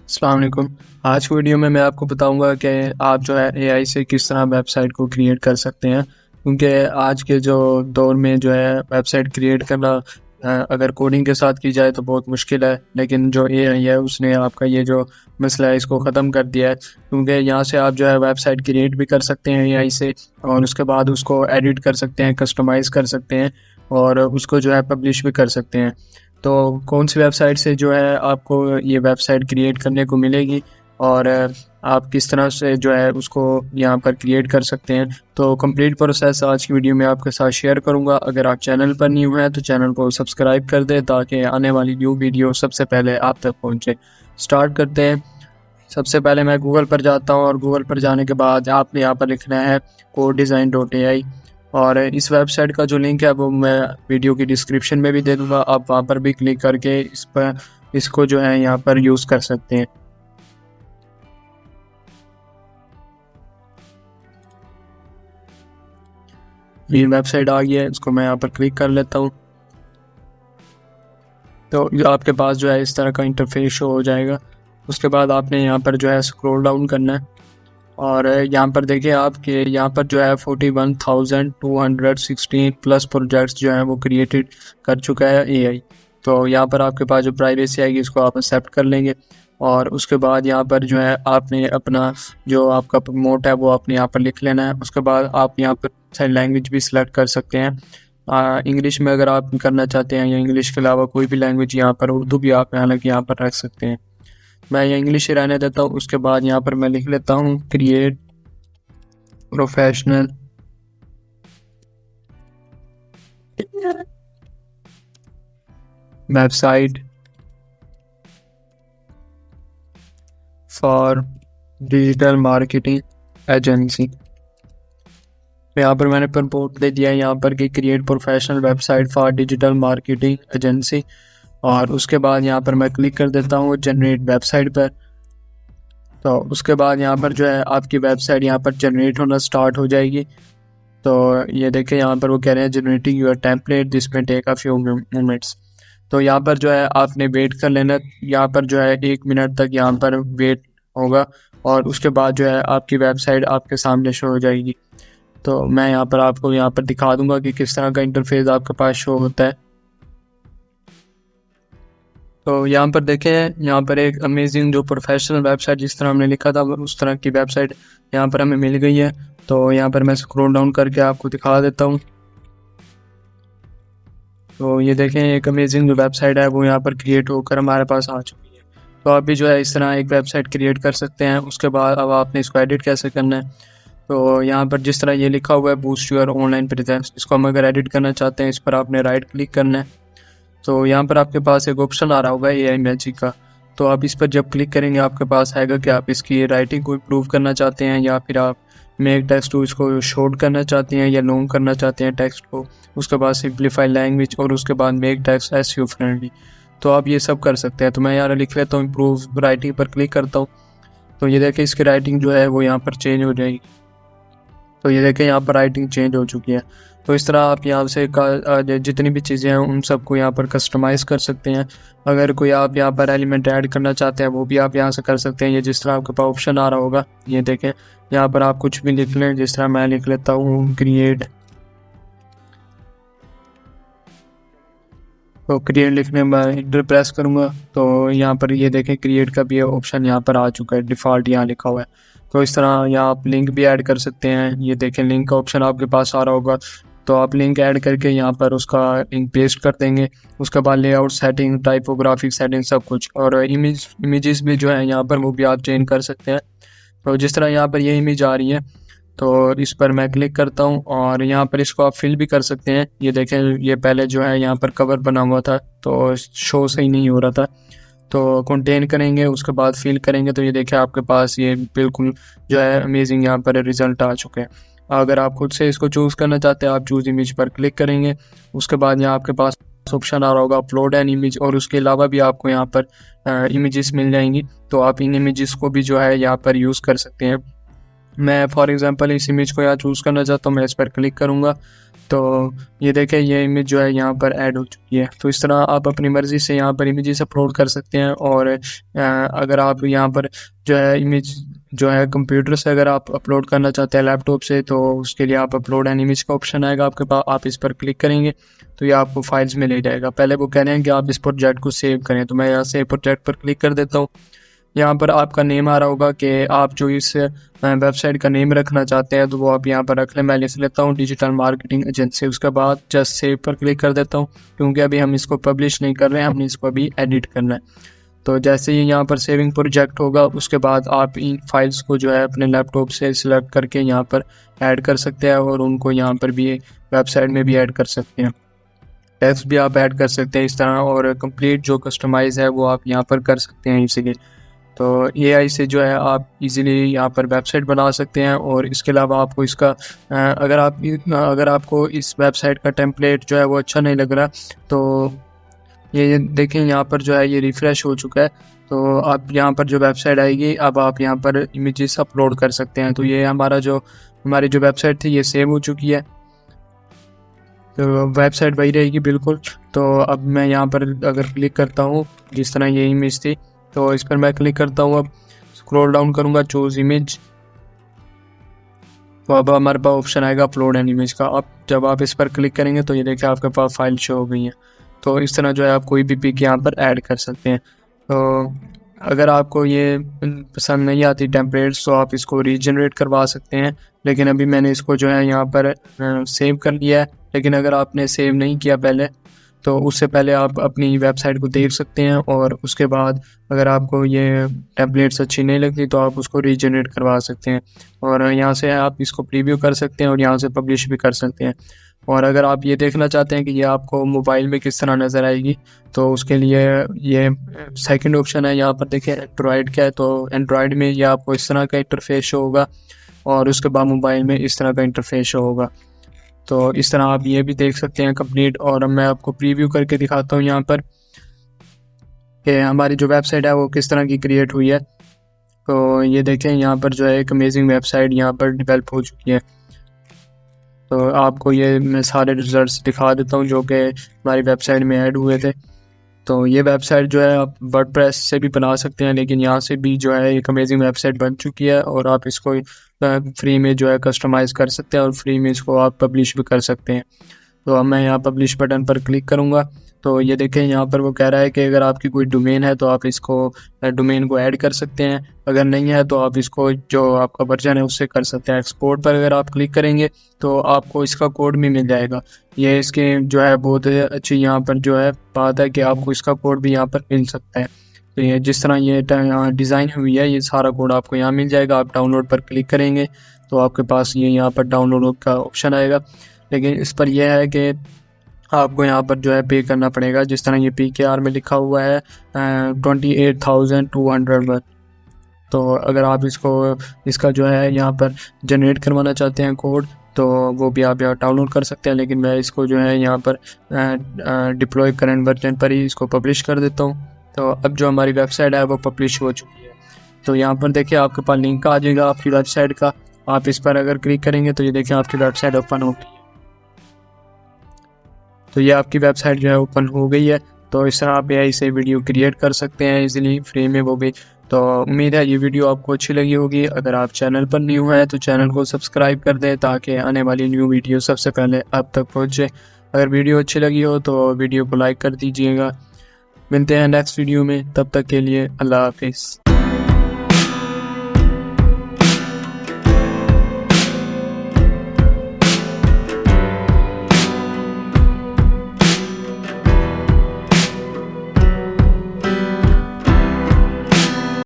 अस्सलाम वालेकुम। आज की वीडियो में मैं आपको बताऊंगा कि आप जो है एआई से किस तरह वेबसाइट को क्रिएट कर सकते हैं, क्योंकि आज के जो दौर में जो है वेबसाइट क्रिएट करना अगर कोडिंग के साथ की जाए तो बहुत मुश्किल है, लेकिन जो एआई है उसने आपका ये जो मसला है इसको ख़त्म कर दिया है। क्योंकि यहाँ से आप जो है वेबसाइट क्रिएट भी कर सकते हैं एआई से, और उसके बाद उसको एडिट कर सकते हैं, कस्टमाइज़ कर सकते हैं, और उसको जो है पब्लिश भी कर सकते हैं। तो कौन सी वेबसाइट से जो है आपको ये वेबसाइट क्रिएट करने को मिलेगी, और आप किस तरह से जो है उसको यहाँ पर क्रिएट कर सकते हैं, तो कंप्लीट प्रोसेस आज की वीडियो में आपके साथ शेयर करूँगा। अगर आप चैनल पर न्यू हैं तो चैनल को सब्सक्राइब कर दें ताकि आने वाली न्यू वीडियो सबसे पहले आप तक पहुँचे। स्टार्ट करते हैं। सबसे पहले मैं गूगल पर जाता हूँ, और गूगल पर जाने के बाद आपने यहाँ पर लिखना है codedesign.ai, और इस वेबसाइट का जो लिंक है वो मैं वीडियो की डिस्क्रिप्शन में भी दे दूँगा। आप वहाँ पर भी क्लिक करके इसको जो है यहाँ पर यूज़ कर सकते हैं। ये वेबसाइट आ गई है, इसको मैं यहाँ पर क्लिक कर लेता हूँ। तो आपके पास जो है इस तरह का इंटरफेस शो हो जाएगा। उसके बाद आपने यहाँ पर जो है स्क्रॉल डाउन करना है, और यहाँ पर देखिए आपके यहाँ पर जो है 41,216 प्लस प्रोजेक्ट्स जो हैं वो क्रिएटेड कर चुका है एआई। तो यहाँ पर आपके पास जो प्राइवेसी आएगी इसको आप एक्सेप्ट कर लेंगे, और उसके बाद यहाँ पर जो है आपने अपना जो आपका प्रमोट है वो आपने यहाँ पर लिख लेना है। उसके बाद आप यहाँ पर सारी लैंग्वेज भी सिलेक्ट कर सकते हैं। इंग्लिश में अगर आप करना चाहते हैं, या इंग्लिश के अलावा कोई भी लैंग्वेज, यहाँ पर उर्दू भी आप हालांकि यहाँ पर रख सकते हैं। मैं ये इंग्लिश ही रहने देता हूँ। उसके बाद यहाँ पर मैं लिख लेता हूँ create professional website for digital marketing agency. यहाँ पर मैंने प्रपोर्ट दे दिया है यहाँ पर कि create professional website for digital marketing agency, और उसके बाद यहाँ पर मैं क्लिक कर देता हूँ जनरेट वेबसाइट पर। तो उसके बाद यहाँ पर जो है आपकी वेबसाइट यहाँ पर जनरेट होना स्टार्ट हो जाएगी। तो ये देखें यहाँ पर वो कह रहे हैं जनरेटिंग योर टेम्पलेट, दिस में टेक अ फ्यू मोमेंट्स। तो यहाँ पर जो है आपने वेट कर लेना। यहाँ पर जो है 1 मिनट तक यहाँ पर वेट होगा, और उसके बाद जो है आपकी वेबसाइट आपके सामने शो हो जाएगी। तो मैं यहाँ पर आपको यहाँ पर दिखा दूंगा कि किस तरह का इंटरफेस आपके पास शो होता है। तो यहाँ पर देखें, यहाँ पर एक अमेजिंग जो प्रोफेशनल वेबसाइट जिस तरह हमने लिखा था उस तरह की वेबसाइट यहाँ पर हमें मिल गई है। तो यहाँ पर मैं स्क्रॉल डाउन करके आपको दिखा देता हूँ। तो ये देखें, एक अमेजिंग जो वेबसाइट है वो यहाँ पर क्रिएट होकर हमारे पास आ चुकी है। तो आप भी जो है इस तरह एक वेबसाइट क्रिएट कर सकते हैं। उसके बाद अब आपने इसको एडिट कैसे करना है, तो यहाँ पर जिस तरह ये लिखा हुआ है बूस्ट योर ऑनलाइन प्रेजेंस, इसको हम अगर एडिट करना चाहते हैं इस पर आपने राइट क्लिक करना है। तो यहाँ पर आपके पास एक ऑप्शन आ रहा होगा एआई मैजिक का। तो आप इस पर जब क्लिक करेंगे आपके पास आएगा कि आप इसकी राइटिंग को इम्प्रूव करना चाहते हैं, या फिर आप मेक टेक्स्ट टू इसको शॉर्ट करना चाहते हैं, या लॉन्ग करना चाहते हैं टेक्स्ट को। उसके बाद सिंप्लीफाई लैंग्वेज, और उसके बाद मेक टेक्स्ट एसईओ फ्रेंडली। तो आप ये सब कर सकते हैं। तो मैं यहाँ लिख लेता हूँ इम्प्रूव राइटिंग पर क्लिक करता हूँ। तो ये देखें इसकी राइटिंग जो है वो यहाँ पर चेंज हो जाएगी। तो ये देखें यहाँ पर राइटिंग चेंज हो चुकी है। तो इस तरह आप यहाँ से जितनी भी चीज़ें हैं उन सबको यहाँ पर कस्टमाइज़ कर सकते हैं। अगर कोई आप यहाँ पर एलिमेंट ऐड करना चाहते हैं वो भी आप यहाँ से कर सकते हैं। ये जिस तरह आपके पास ऑप्शन आ रहा होगा, ये देखें यहाँ पर आप कुछ भी लिख लें। जिस तरह मैं लिख लेता हूँ क्रिएट। तो क्रिएट लिखने में इंटर प्रेस करूँगा तो यहाँ पर ये देखें क्रिएट का भी ऑप्शन यहाँ पर आ चुका है, डिफ़ॉल्ट यहाँ लिखा हुआ है। तो इस तरह यहाँ आप लिंक भी ऐड कर सकते हैं। ये देखें लिंक का ऑप्शन आपके पास आ रहा होगा, तो आप लिंक ऐड करके यहाँ पर उसका लिंक पेस्ट कर देंगे। उसके बाद लेआउट सेटिंग, टाइपोग्राफिक सेटिंग, सब कुछ, और इमेजेस भी जो है यहाँ पर वो भी आप चेंज कर सकते हैं। तो जिस तरह यहाँ पर ये इमेज आ रही है तो इस पर मैं क्लिक करता हूँ, और यहाँ पर इसको आप फिल भी कर सकते हैं। ये देखें ये पहले जो है यहाँ पर कवर बना हुआ था तो शो सही नहीं हो रहा था। तो कंटेन करेंगे, उसके बाद फिल करेंगे, तो ये देखें आपके पास ये बिल्कुल जो है अमेजिंग यहाँ पर रिजल्ट आ चुके हैं। अगर आप खुद से इसको चूज़ करना चाहते हैं आप चूज़ इमेज पर क्लिक करेंगे। उसके बाद यहाँ आपके पास ऑप्शन आ रहा होगा अपलोड एन इमेज, और उसके अलावा भी आपको यहाँ पर इमेजेस मिल जाएंगी। तो आप इन इमेजेस को भी जो है यहाँ पर यूज़ कर सकते हैं। मैं फॉर एग्जांपल इस इमेज को यहाँ चूज़ करना चाहता हूँ, मैं इस पर क्लिक करूँगा। तो ये देखें, ये इमेज जो है यहाँ पर ऐड हो चुकी है। तो इस तरह आप अपनी मर्ज़ी से यहाँ पर इमेजेस अपलोड कर सकते हैं। और अगर आप यहाँ पर जो है इमेज जो है कंप्यूटर से अगर आप अपलोड करना चाहते हैं लैपटॉप से, तो उसके लिए आप अपलोड एन इमेज का ऑप्शन आएगा आपके पास, आप इस पर क्लिक करेंगे तो ये आपको फाइल्स में ले जाएगा। पहले वो कह रहे हैं कि आप इस प्रोजेक्ट को सेव करें, तो मैं यहाँ सेव प्रोजेक्ट पर क्लिक कर देता हूँ। यहाँ पर आपका नेम आ रहा होगा कि आप जो इस वेबसाइट का नेम रखना चाहते हैं, तो वो आप यहाँ पर रख लें। मैं लिख लेता हूँ डिजिटल मार्केटिंग एजेंसी। उसके बाद जस्ट सेव पर क्लिक कर देता हूँ, क्योंकि अभी हम इसको पब्लिश नहीं कर रहे हैं, हमने इसको अभी एडिट करना है। तो जैसे ही यहाँ पर सेविंग प्रोजेक्ट होगा, उसके बाद आप इन फाइल्स को जो है अपने लैपटॉप से सिलेक्ट करके यहाँ पर ऐड कर सकते हैं, और उनको यहाँ पर भी वेबसाइट में भी ऐड कर सकते हैं। टेक्स्ट भी आप ऐड कर सकते हैं इस तरह, और कंप्लीट जो कस्टमाइज है वो आप यहाँ पर कर सकते हैं इसीलिए। तो एआई से जो है आप इजीली यहाँ पर वेबसाइट बना सकते हैं। और इसके अलावा आपको इसका अगर आपको इस वेबसाइट का टेम्पलेट जो है वो अच्छा नहीं लग रहा, तो ये देखें यहाँ पर जो है ये रिफ़्रेश हो चुका है। तो आप यहाँ पर जो वेबसाइट आएगी, अब आप यहाँ पर इमेजेस अपलोड कर सकते हैं। तो ये हमारी जो वेबसाइट थी ये सेव हो चुकी है, तो वेबसाइट वही रहेगी बिल्कुल। तो अब मैं यहाँ पर अगर क्लिक करता हूँ, जिस तरह ये इमेज थी, तो इस पर मैं क्लिक करता हूँ। अब स्क्रॉल डाउन करूँगा, चूज़ इमेज, तो अब हमारे पास ऑप्शन आएगा अपलोड एन इमेज का। अब जब आप इस पर क्लिक करेंगे तो ये देखिए आपके पास फाइल शो हो गई है। तो इस तरह जो है आप कोई भी पिक यहाँ पर ऐड कर सकते हैं। तो अगर आपको ये पसंद नहीं आती टेम्पलेट्स, तो आप इसको रीजनरेट करवा सकते हैं। लेकिन अभी मैंने इसको जो है यहाँ पर सेव कर लिया है। लेकिन अगर आपने सेव नहीं किया पहले, तो उससे पहले आप अपनी वेबसाइट को देख सकते हैं, और उसके बाद अगर आपको ये टेम्पलेट्स अच्छी नहीं लगती तो आप उसको रीजनरेट करवा सकते हैं। और यहाँ से आप इसको प्रीव्यू कर सकते हैं और यहाँ से पब्लिश भी कर सकते हैं। और अगर आप ये देखना चाहते हैं कि ये आपको मोबाइल में किस तरह नज़र आएगी, तो उसके लिए ये सेकंड ऑप्शन है। यहाँ पर देखिए एंड्रॉयड का है, तो एंड्रॉयड में ये आपको इस तरह का इंटरफेस शो होगा, और उसके बाद मोबाइल में इस तरह का इंटरफेस शो होगा। तो इस तरह आप ये भी देख सकते हैं कंप्लीट। और मैं आपको प्रीव्यू करके दिखाता हूँ यहाँ पर कि हमारी जो वेबसाइट है वो किस तरह की क्रिएट हुई है। तो ये देखें यहाँ पर जो है एक अमेजिंग वेबसाइट यहाँ पर डेवलप हो चुकी है। तो आपको ये मैं सारे रिजल्ट्स दिखा देता हूँ जो कि हमारी वेबसाइट में ऐड हुए थे। तो ये वेबसाइट जो है आप वर्डप्रेस से भी बना सकते हैं, लेकिन यहाँ से भी जो है एक अमेजिंग वेबसाइट बन चुकी है, और आप इसको फ्री में जो है कस्टमाइज़ कर सकते हैं, और फ्री में इसको आप पब्लिश भी कर सकते हैं। तो अब मैं यहाँ पब्लिश बटन पर क्लिक करूँगा। तो ये देखें यहाँ पर वो कह रहा है कि अगर आपकी कोई डोमेन है तो आप इसको डोमेन को ऐड कर सकते हैं, अगर नहीं है तो आप इसको जो आपका वर्जन है उससे कर सकते हैं। एक्सपोर्ट पर अगर आप क्लिक करेंगे तो आपको इसका कोड भी मिल जाएगा। ये इसके जो है बहुत अच्छी यहाँ पर जो है बात है कि आपको इसका कोड भी यहाँ पर मिल सकता है। तो ये जिस तरह ये डिज़ाइन हुई है, ये सारा कोड आपको यहाँ मिल जाएगा। आप डाउनलोड पर क्लिक करेंगे तो आपके पास ये यहाँ पर डाउनलोड का ऑप्शन आएगा। लेकिन इस पर यह है कि आपको यहाँ पर जो है पे करना पड़ेगा, जिस तरह ये PKR में लिखा हुआ है 28,201। तो अगर आप इसका जो है यहाँ पर जनरेट करवाना चाहते हैं कोड, तो वो भी आप यहाँ डाउनलोड कर सकते हैं। लेकिन मैं इसको जो है यहाँ पर डिप्लॉय करंट वर्जन पर ही इसको पब्लिश कर देता हूँ। तो अब जो हमारी वेबसाइट है वो पब्लिश हो चुकी है। तो यहाँ पर देखिए आपके पास लिंक आ जाएगा आपकी वेबसाइट का। आप इस पर अगर क्लिक करेंगे तो ये देखिए आपकी वेबसाइट ओपन होगी। तो ये आपकी वेबसाइट जो है ओपन हो गई है। तो इस तरह आप AI से वीडियो क्रिएट कर सकते हैं इजीली, फ्री में, वो भी। तो उम्मीद है ये वीडियो आपको अच्छी लगी होगी। अगर आप चैनल पर न्यू हैं तो चैनल को सब्सक्राइब कर दें, ताकि आने वाली न्यू वीडियो सबसे पहले आप तक पहुंचे। अगर वीडियो अच्छी लगी हो तो वीडियो को लाइक कर दीजिएगा। मिलते हैं नेक्स्ट वीडियो में, तब तक के लिए अल्लाह हाफिज़।